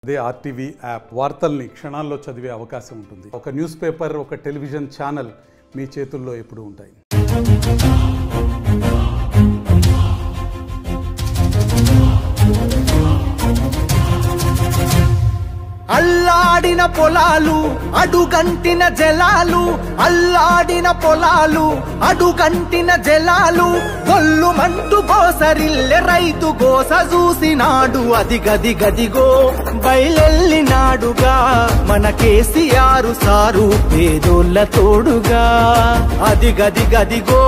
అదే RTV app వార్తల్ని క్షణాల్లో చదివే అవకాశం ఉంటుంది. ఒక న్యూస్ పేపర్, ఒక టెలివిజన్ ఛానల్ మీ చేతుల్లో ఎప్పుడూ ఉంటాయి. అల్లాడిన పొలాలు అడుగంటిన జలాలు, అల్లాడిన పొలాలు అడుగంటిన జలాలు, గొల్లుమంటూ గోసరిల్లె రైతు గోస చూసినాడు. అది గది గదిగో బయలెల్లినాడుగా మన కేసీఆర్ సారు పేదోళ్ళ తోడుగా. అది గది గదిగో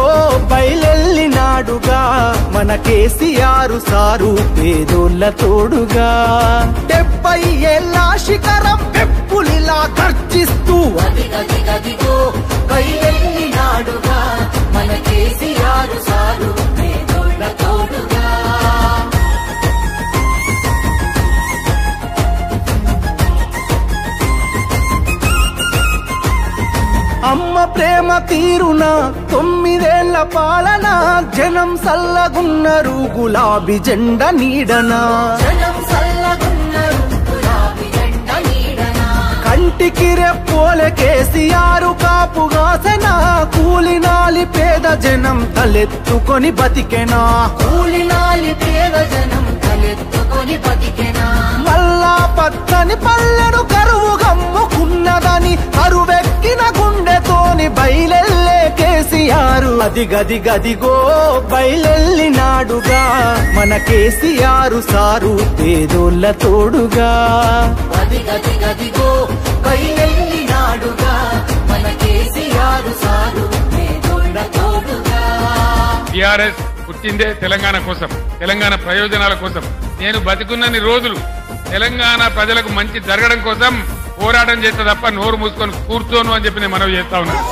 బయలెల్లినాడుగా మన కేసీఆర్ సారు పేదోళ్ళ తోడుగా. 70 ఏళ్ళ శిఖరం పెప్పులిలా గర్జిస్తూ అది గది గదిగో బయలెల్లినాడుగా మన కేసీఆర్ సారు పేదోళ్ళ తోడుగా. అమ్మ ప్రేమ తీరున 9 ఏళ్ల పాలన, జనం సల్లగున్నరు గులాబీ జెండ నీడనా. కంటికి రెప్పోలే కేసీఆర్ కాపుగాసనా, కూలినాలి పేద జనం తలెత్తుకొని బతికెనా. కూలినాలి పేద జనం తలెత్తుకొని బతికెనా. మల్లా పచ్చని పల్లెను కరువు గమ్ముకున్నదని కరువెక్కిన గుండెతోని బయలెల్లే కేసీఆర్. అది గది గదిగో బయలెల్లినాడుగా మన కేసీఆర్ సారు పేదోళ్ళ తోడుగా. అది గది గదిగో బయలెల్లినాడుగా మన కేసీఆర్ సారు పేదోళ్ళ తోడుగా. టీఆర్ఎస్ పుట్టిందే తెలంగాణ కోసం, తెలంగాణ ప్రయోజనాల కోసం. నేను బతికున్నన్ని రోజులు తెలంగాణ ప్రజలకు మంచి జరగడం కోసం పోరాటం చేస్తే తప్ప నోరు మూసుకొని కూర్చోను అని చెప్పి నేను మనవి చేస్తా ఉన్నాను.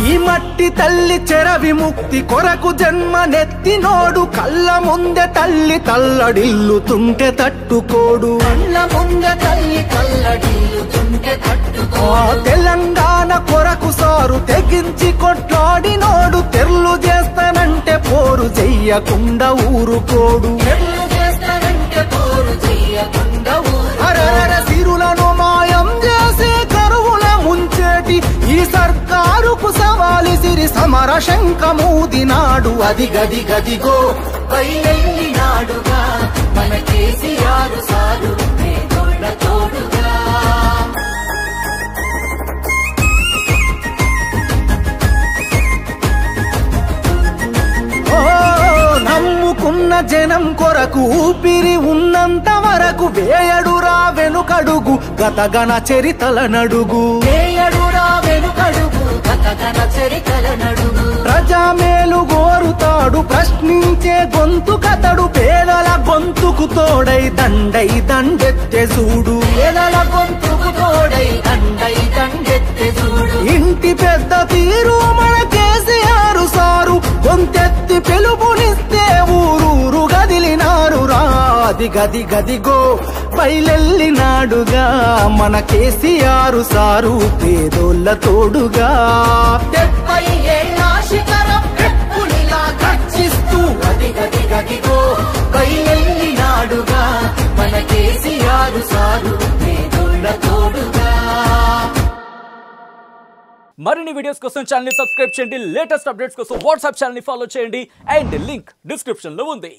ఈ మట్టి తల్లి చెర విముక్తి కొరకు జన్మనెత్తినోడు, కళ్ళ ముందే తల్లి తల్లడిల్లుతుంటే తట్టుకోడు. కళ్ళ ముందే తల్లి తల్లడిల్లుతుంటే తట్టుకోడు. తెలంగాణ కొరకు సారు తెగించి కొట్లాడినోడు, తెర్లు చేస్తానంటే పోరు చెయ్యకుండా ఊరుకోడు. సిరులను మాయం చేసి కరువుల ముంచేటి ఈ సర్కారుకు సవాలి సిరి సమర శంఖమూదినాడు. అది గది గదిగో బయలెల్లినాడుగా మన కేసీఆర్ సారు పేదోళ్ళ తోడుగా. నమ్ముకున్న జనం కొరకు ఊపిరి ఉన్నంత వరకు వేయడురా వెనుకడుగు గతగణ చరితల నడుగు. వేయడురా వెనుకడుగు గతగణ చరితల నడుగు. ప్రజామేలు గోరుతాడు ప్రశ్నించే గొంతు కతడు, పేదల గొంతుకు తోడై దండై దండెత్తే చూడు. పేదల గొంతుకు తోడై దండై దండెత్తే చూడు. ఇంటి పెద్ద తీరు మన కేసీఆర్ సారు, గొంతెత్తి పిలుపునిస్తే ఊరూరు గదిలినారు రా. అది గది గదిగో బయలెల్లినాడుగా మన కేసీఆర్ సారు పేదోళ్ళ తోడుగా. 70 ఏళ్ళ శిఖరం పెప్పులిలా గర్జిస్తూ అది గది గదిగో బయలెల్లినాడుగా మన కేసీఆర్ సారు పేదోళ్ళ తోడుగా. మరిన్ని వీడియోస్ కోసం ఛానల్ ని సబ్స్క్రైబ్ చేయండి. లేటెస్ట్ అప్డేట్స్ కోసం వాట్సాప్ ఛానల్ ని ఫాలో చేయండి. అండ్ లింక్ డిస్క్రిప్షన్ లో ఉంది.